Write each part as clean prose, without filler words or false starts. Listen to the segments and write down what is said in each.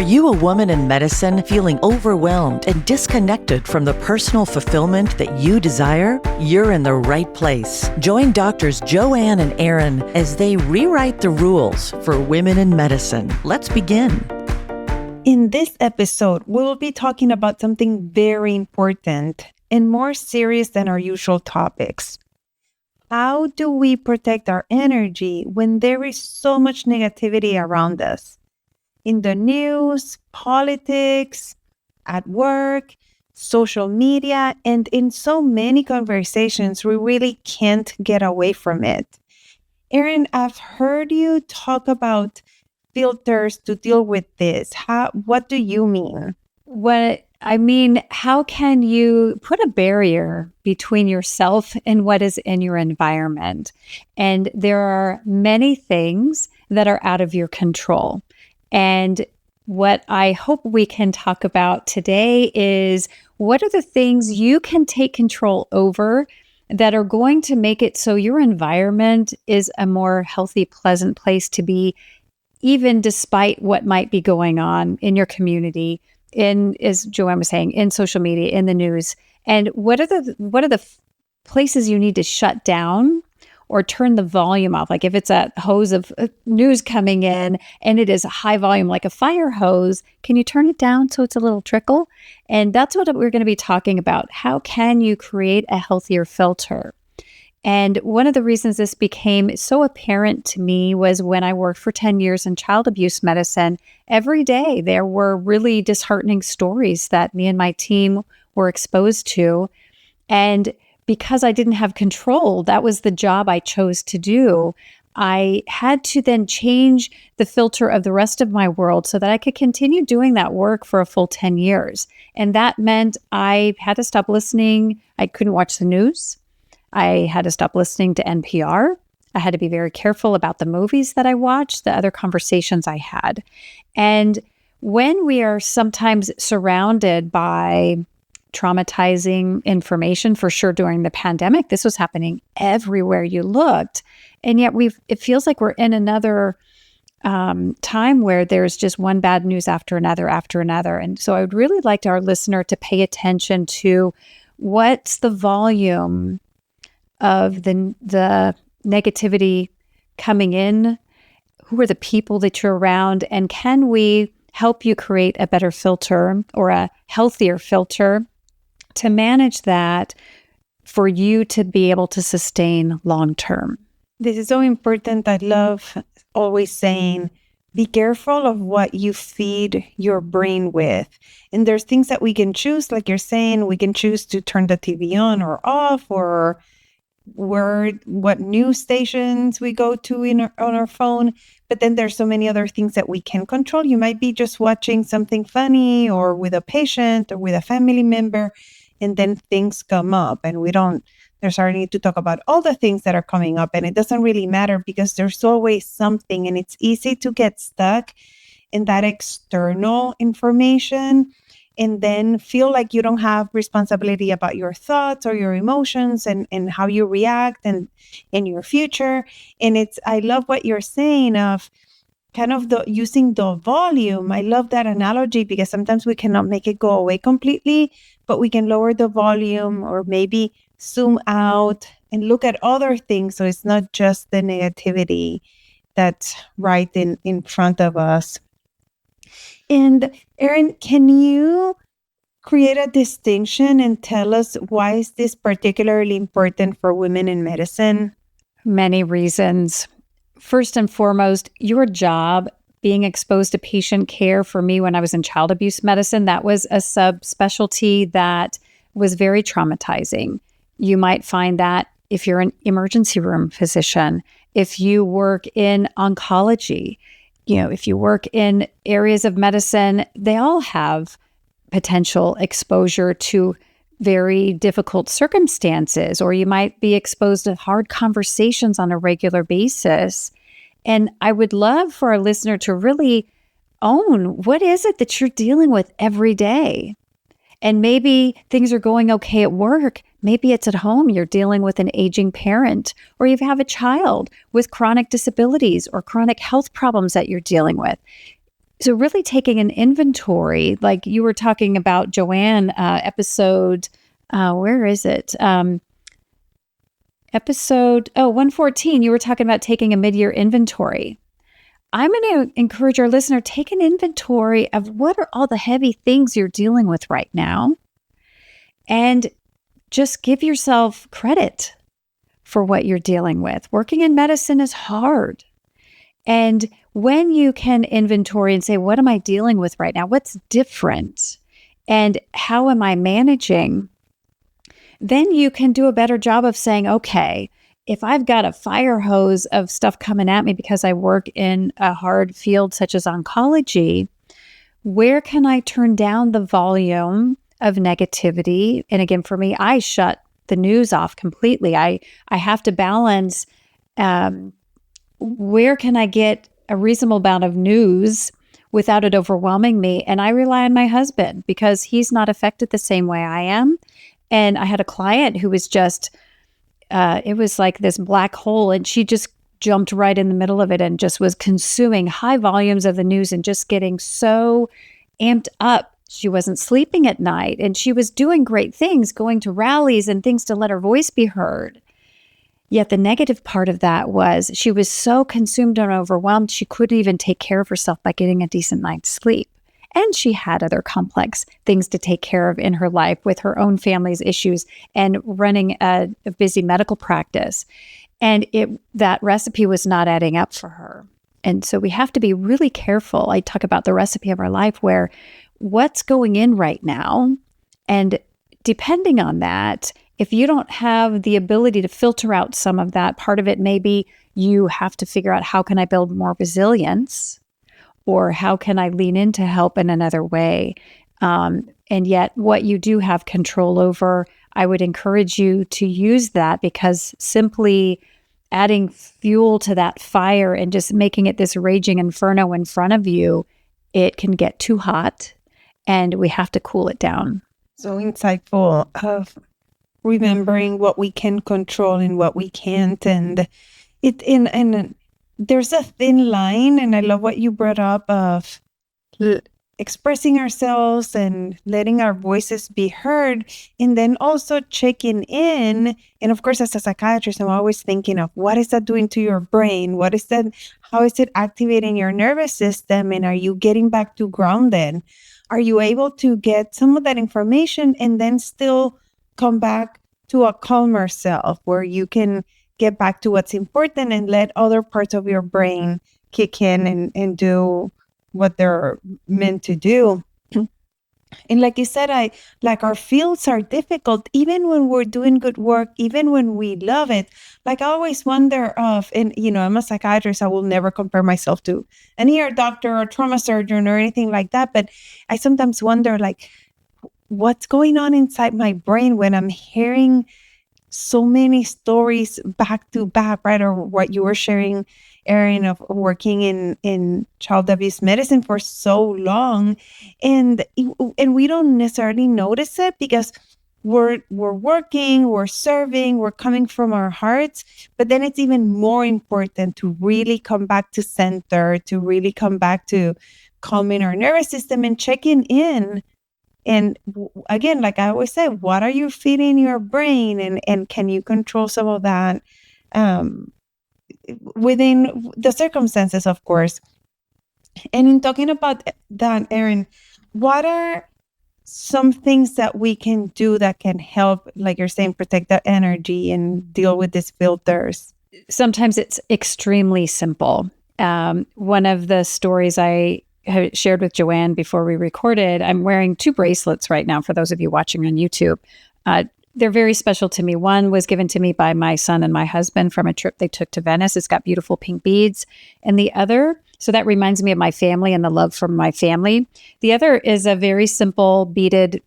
you a woman in medicine feeling overwhelmed and disconnected from the personal fulfillment that you desire? You're in the right place. Join Doctors Joanne and Aaron as they rewrite the rules for women in medicine. Let's begin. In this episode, we will be talking about something very important and more serious than our usual topics. How do we protect our energy when there is so much negativity around us? In the news, politics, at work, social media, and in so many conversations, we really can't get away from it. Erin, I've heard you talk about filters to deal with this. What do you mean? How can you put a barrier between yourself and what is in your environment? And there are many things that are out of your control. And what I hope we can talk about today is what are the things you can take control over that are going to make it so your environment is a more healthy, pleasant place to be, even despite what might be going on in your community, as Joanne was saying, in social media, in the news. And what are the places you need to shut down or turn the volume off? Like if it's a hose of news coming in and it is a high volume, like a fire hose, can you turn it down so it's a little trickle? And that's what we're going to be talking about. How can you create a healthier filter? And one of the reasons this became so apparent to me was when I worked for 10 years in child abuse medicine. Every day there were really disheartening stories that me and my team were exposed to. And because I didn't have control, that was the job I chose to do. I had to then change the filter of the rest of my world so that I could continue doing that work for a full 10 years. And that meant I had to stop listening. I couldn't watch the news. I had to stop listening to NPR. I had to be very careful about the movies that I watched, the other conversations I had. And when we are sometimes surrounded by traumatizing information, for sure during the pandemic, this was happening everywhere you looked. And yet it feels like we're in another time where there's just one bad news after another. And so I would really like our listener to pay attention to what's the volume of the negativity coming in, who are the people that you're around, and can we help you create a better filter or a healthier filter to manage that for you to be able to sustain long term? This is so important. I love always saying, be careful of what you feed your brain with. And there's things that we can choose, like you're saying, we can choose to turn the TV on or off, or what news stations we go to on our phone. But then there's so many other things that we can control. You might be just watching something funny or with a patient or with a family member, and then things come up and there's our need to talk about all the things that are coming up, and it doesn't really matter because there's always something, and it's easy to get stuck in that external information and then feel like you don't have responsibility about your thoughts or your emotions and how you react and in your future. And I love what you're saying of kind of using the volume. I love that analogy because sometimes we cannot make it go away completely, but we can lower the volume or maybe zoom out and look at other things. So it's not just the negativity that's right in front of us. And Erin, can you create a distinction and tell us why is this particularly important for women in medicine? Many reasons. First and foremost, your job being exposed to patient care. For me, when I was in child abuse medicine, that was a subspecialty that was very traumatizing. You might find that if you're an emergency room physician, if you work in oncology, if you work in areas of medicine, they all have potential exposure to very difficult circumstances, or you might be exposed to hard conversations on a regular basis. And I would love for our listener to really own what is it that you're dealing with every day. And maybe things are going okay at work. Maybe it's at home. You're dealing with an aging parent, or you have a child with chronic disabilities or chronic health problems that you're dealing with. So really taking an inventory, like you were talking about, Joanne, episode, where is it? Episode 114, you were talking about taking a mid-year inventory. I'm going to encourage our listener, take an inventory of what are all the heavy things you're dealing with right now, and just give yourself credit for what you're dealing with. Working in medicine is hard. And when you can inventory and say, what am I dealing with right now? What's different? And how am I managing? Then you can do a better job of saying, okay, if I've got a fire hose of stuff coming at me because I work in a hard field such as oncology, where can I turn down the volume of negativity? And again, for me, I shut the news off completely. I have to balance, where can I get a reasonable amount of news without it overwhelming me? And I rely on my husband because he's not affected the same way I am. And I had a client who was just, it was like this black hole, and she just jumped right in the middle of it and just was consuming high volumes of the news and just getting so amped up. She wasn't sleeping at night, and she was doing great things, going to rallies and things to let her voice be heard. Yet the negative part of that was she was so consumed and overwhelmed, she couldn't even take care of herself by getting a decent night's sleep. And she had other complex things to take care of in her life with her own family's issues and running a busy medical practice. And that recipe was not adding up for her. And so we have to be really careful. I talk about the recipe of our life, where what's going in right now, and depending on that, if you don't have the ability to filter out some of that, part of it maybe you have to figure out, how can I build more resilience? Or how can I lean into help in another way? And yet what you do have control over, I would encourage you to use that, because simply adding fuel to that fire and just making it this raging inferno in front of you, it can get too hot, and we have to cool it down. So insightful of remembering what we can control and what we can't. And there's a thin line, and I love what you brought up of expressing ourselves and letting our voices be heard, and then also checking in. And of course, as a psychiatrist, I'm always thinking of, what is that doing to your brain? What is that? How is it activating your nervous system? And are you getting back to grounded? Are you able to get some of that information and then still come back to a calmer self, where you can get back to what's important and let other parts of your brain kick in and do what they're meant to do? And like you said, our fields are difficult, even when we're doing good work, even when we love it. Like, I always wonder and I'm a psychiatrist, I will never compare myself to an ear doctor or trauma surgeon or anything like that. But I sometimes wonder, like, what's going on inside my brain when I'm hearing so many stories back to back, right? Or what you were sharing, Erin, of working in child abuse medicine for so long, and we don't necessarily notice it because we're working, we're serving, we're coming from our hearts. But then it's even more important to really come back to center, to really come back to calming our nervous system and checking in. And again, like I always say, what are you feeding your brain, and can you control some of that within the circumstances, of course. And in talking about that, Erin, what are some things that we can do that can help, like you're saying, protect that energy and deal with these filters? Sometimes it's extremely simple. One of the stories I shared with Joanne before we recorded, I'm wearing 2 bracelets right now for those of you watching on YouTube. They're very special to me. One was given to me by my son and my husband from a trip they took to Venice. It's got beautiful pink beads. And the other, so that reminds me of my family and the love from my family. The other is a very simple beaded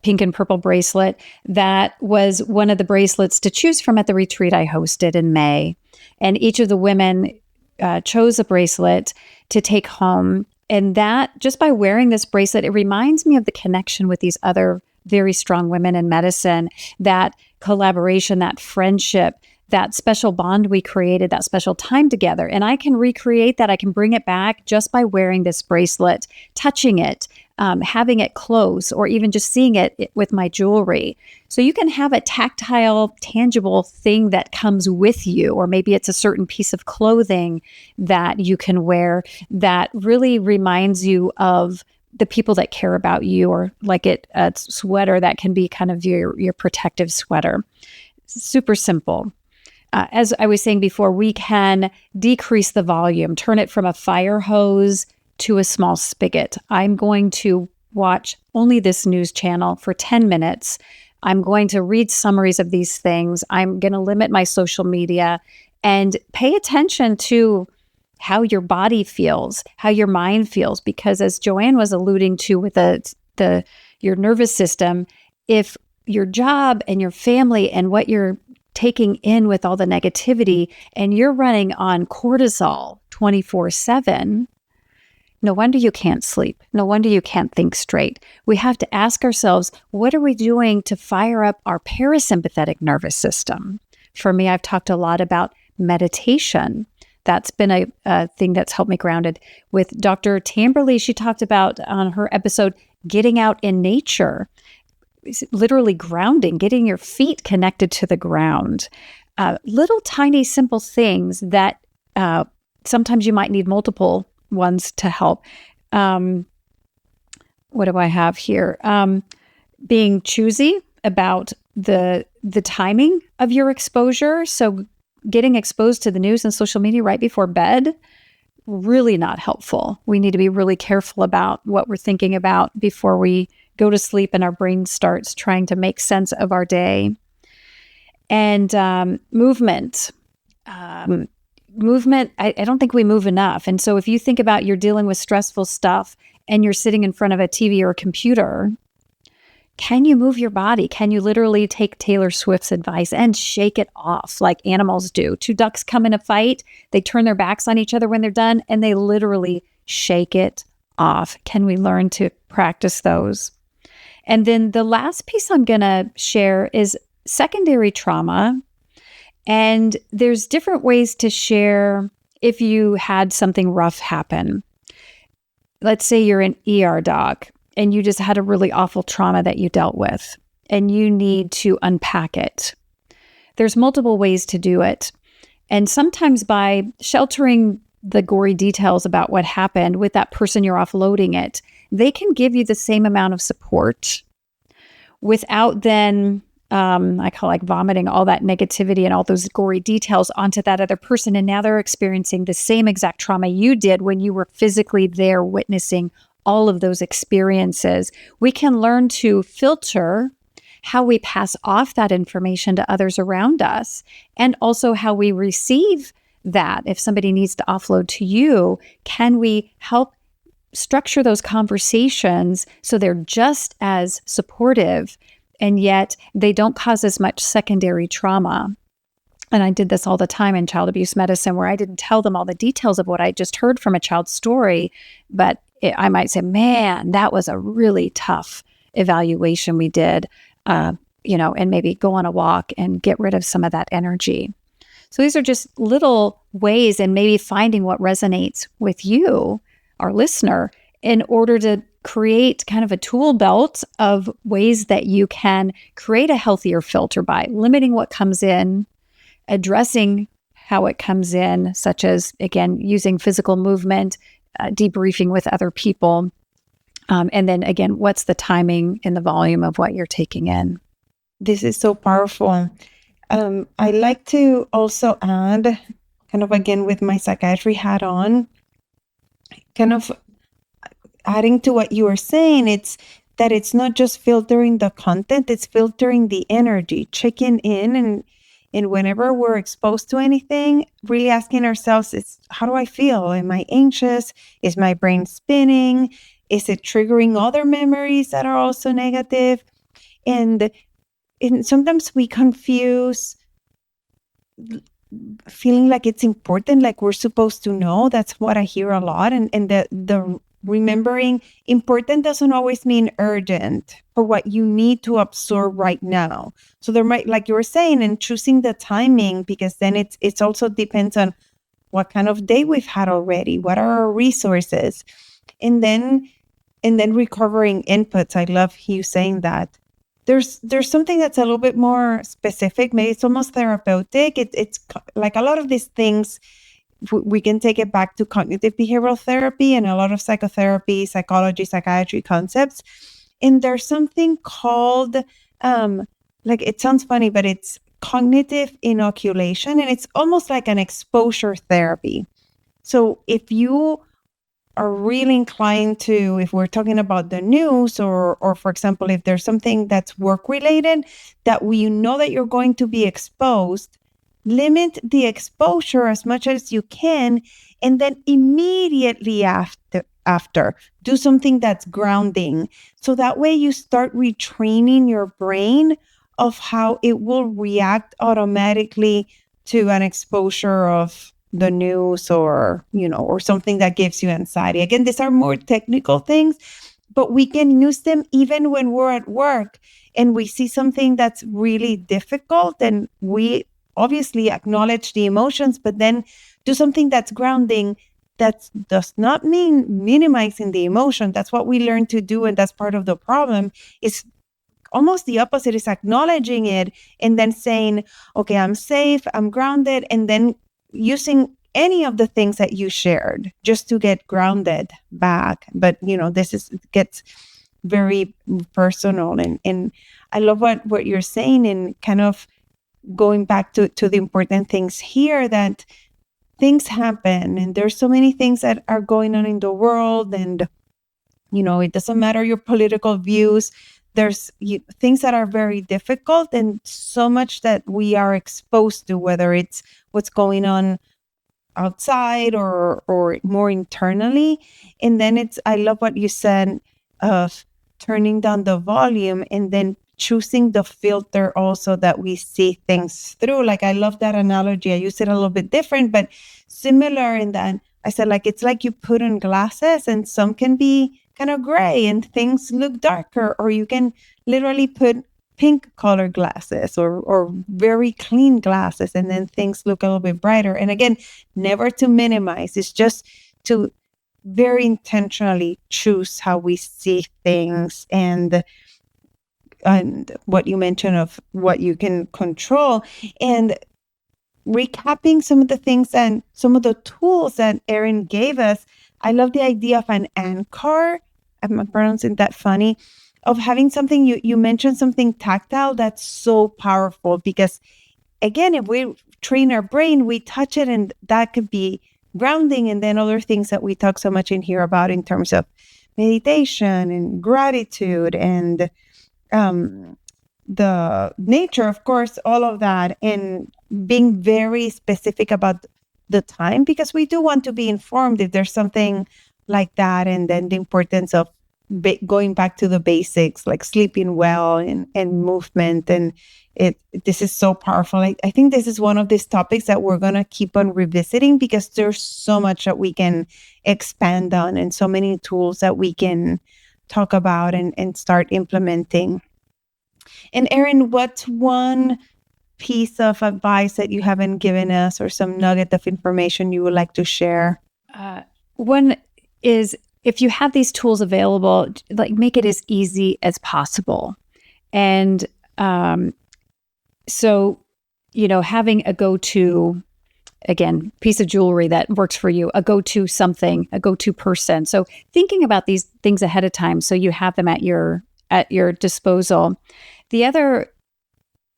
pink and purple bracelet that was one of the bracelets to choose from at the retreat I hosted in May. And each of the women chose a bracelet to take home. And that, just by wearing this bracelet, it reminds me of the connection with these other very strong women in medicine, that collaboration, that friendship, that special bond we created, that special time together. And I can recreate that. I can bring it back just by wearing this bracelet, touching it, having it close, or even just seeing it with my jewelry. So you can have a tactile, tangible thing that comes with you, or maybe it's a certain piece of clothing that you can wear that really reminds you of the people that care about you, or like a sweater that can be kind of your protective sweater. Super simple. As I was saying before, we can decrease the volume, turn it from a fire hose to a small spigot. I'm going to watch only this news channel for 10 minutes. I'm going to read summaries of these things. I'm going to limit my social media and pay attention to how your body feels, how your mind feels, because as Joanne was alluding to with your nervous system, if your job and your family and what you're taking in with all the negativity and you're running on cortisol 24/7, no wonder you can't sleep. No wonder you can't think straight. We have to ask ourselves, what are we doing to fire up our parasympathetic nervous system? For me, I've talked a lot about meditation. That's been a thing that's helped me grounded. With Dr. Tamberly, she talked about on her episode, getting out in nature, literally grounding, getting your feet connected to the ground. Little tiny simple things that sometimes you might need multiple ones to help. What do I have here? Being choosy about the timing of your exposure. So getting exposed to the news and social media right before bed, really not helpful. We need to be really careful about what we're thinking about before we go to sleep and our brain starts trying to make sense of our day. And movement. Movement, I don't think we move enough. And so if you think about you're dealing with stressful stuff and you're sitting in front of a TV or a computer, can you move your body? Can you literally take Taylor Swift's advice and shake it off like animals do? Two ducks come in a fight, they turn their backs on each other when they're done, and they literally shake it off. Can we learn to practice those? And then the last piece I'm going to share is secondary trauma. And there's different ways to share if you had something rough happen. Let's say you're an ER doc and you just had a really awful trauma that you dealt with and you need to unpack it. There's multiple ways to do it. And sometimes by sheltering the gory details about what happened with that person you're offloading it, they can give you the same amount of support without then I call like vomiting all that negativity and all those gory details onto that other person. And now they're experiencing the same exact trauma you did when you were physically there witnessing all of those experiences. We can learn to filter how we pass off that information to others around us, and also how we receive that. If somebody needs to offload to you, can we help structure those conversations so they're just as supportive and yet they don't cause as much secondary trauma? And I did this all the time in child abuse medicine, where I didn't tell them all the details of what I just heard from a child's story, but I might say, man, that was a really tough evaluation we did, and maybe go on a walk and get rid of some of that energy. So these are just little ways, and maybe finding what resonates with you, our listener, in order to create kind of a tool belt of ways that you can create a healthier filter by limiting what comes in, addressing how it comes in, such as, again, using physical movement, debriefing with other people. And then again, what's the timing and the volume of what you're taking in? This is so powerful. I like to also add, kind of again with my psychiatry hat on, kind of adding to what you were saying, it's that it's not just filtering the content, it's filtering the energy, checking in, and whenever we're exposed to anything, really asking ourselves, how do I feel? Am I anxious? Is my brain spinning? Is it triggering other memories that are also negative? And sometimes we confuse feeling like it's important, like we're supposed to know. That's what I hear a lot. And the remembering important doesn't always mean urgent for what you need to absorb right now. So there might, like you were saying, and choosing the timing, because then it's also depends on what kind of day we've had already, what are our resources, and then recovering inputs. I love you saying that. There's something that's a little bit more specific. Maybe it's almost therapeutic. Like a lot of these things, we can take it back to cognitive behavioral therapy and a lot of psychotherapy, psychology, psychiatry concepts. And there's something called, like, it sounds funny, but it's cognitive inoculation, and it's almost like an exposure therapy. So if you are really inclined to, if we're talking about the news, or for example, if there's something that's work related that you know that you're going to be exposed, limit the exposure as much as you can, and then immediately after do something that's grounding. So that way you start retraining your brain of how it will react automatically to an exposure of the news, or or something that gives you anxiety. Again, these are more technical things, but we can use them even when we're at work and we see something that's really difficult, and we obviously acknowledge the emotions, but then do something that's grounding. That does not mean minimizing the emotion. That's what we learn to do, and that's part of the problem. Is almost the opposite, is acknowledging it and then saying, okay, I'm safe, I'm grounded, and then using any of the things that you shared just to get grounded back. But this gets very personal, and I love what you're saying, and kind of going back to the important things here, that things happen, and there's so many things that are going on in the world, and it doesn't matter your political views. There's things that are very difficult, and so much that we are exposed to, whether it's what's going on outside or more internally. And then I love what you said of turning down the volume, and then choosing the filter also that we see things through. Like, I love that analogy. I use it a little bit different, but similar in that I said, like, it's like you put on glasses, and some can be kind of gray and things look darker, or you can literally put pink color glasses or very clean glasses, and then things look a little bit brighter. And again, never to minimize. It's just to very intentionally choose how we see things, and what you mentioned of what you can control, and recapping some of the things and some of the tools that Erin gave us. I love the idea of an anchor. I'm pronouncing that funny, of having something, you mentioned something tactile that's so powerful, because again, if we train our brain, we touch it, and that could be grounding. And then other things that we talk so much in here about in terms of meditation and gratitude and the nature, of course, all of that, and being very specific about the time, because we do want to be informed if there's something like that. And then the importance of going back to the basics, like sleeping well and movement. And this is so powerful. I think this is one of these topics that we're going to keep on revisiting, because there's so much that we can expand on, and so many tools that we can talk about and start implementing. And Erin, what's one piece of advice that you haven't given us, or some nugget of information you would like to share? One is, if you have these tools available, like, make it as easy as possible. And so, having a go-to, again, piece of jewelry that works for you, a go-to something, a go-to person. So thinking about these things ahead of time, so you have them at your disposal. The other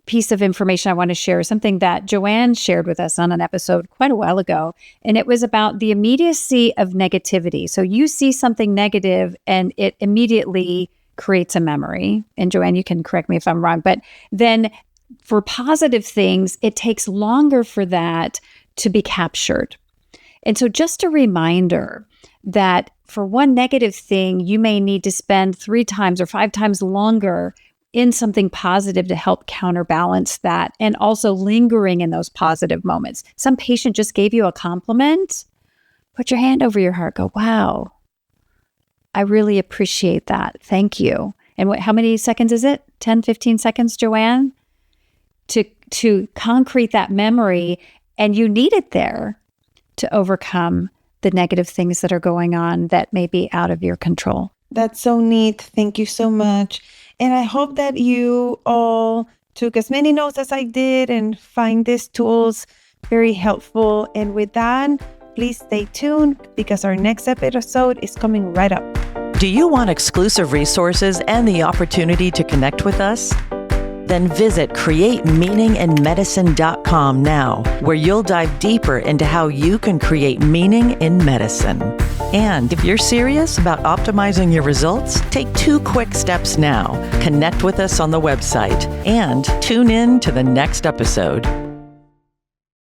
piece of information I want to share is something that Joanne shared with us on an episode quite a while ago. And it was about the immediacy of negativity. So you see something negative and it immediately creates a memory. And Joanne, you can correct me if I'm wrong, but then for positive things, it takes longer for that to be captured. And so just a reminder that for one negative thing, you may need to spend 3 times or 5 times longer in something positive to help counterbalance that, and also lingering in those positive moments. Some patient just gave you a compliment, put your hand over your heart, go, wow, I really appreciate that. Thank you. And how many seconds is it? 10, 15 seconds, Joanne? To concrete that memory, and you need it there to overcome the negative things that are going on that may be out of your control. That's so neat. Thank you so much. And I hope that you all took as many notes as I did and find these tools very helpful. And with that, please stay tuned because our next episode is coming right up. Do you want exclusive resources and the opportunity to connect with us? Then visit createmeaninginmedicine.com now, where you'll dive deeper into how you can create meaning in medicine. And if you're serious about optimizing your results, take 2 quick steps now. Connect with us on the website and tune in to the next episode.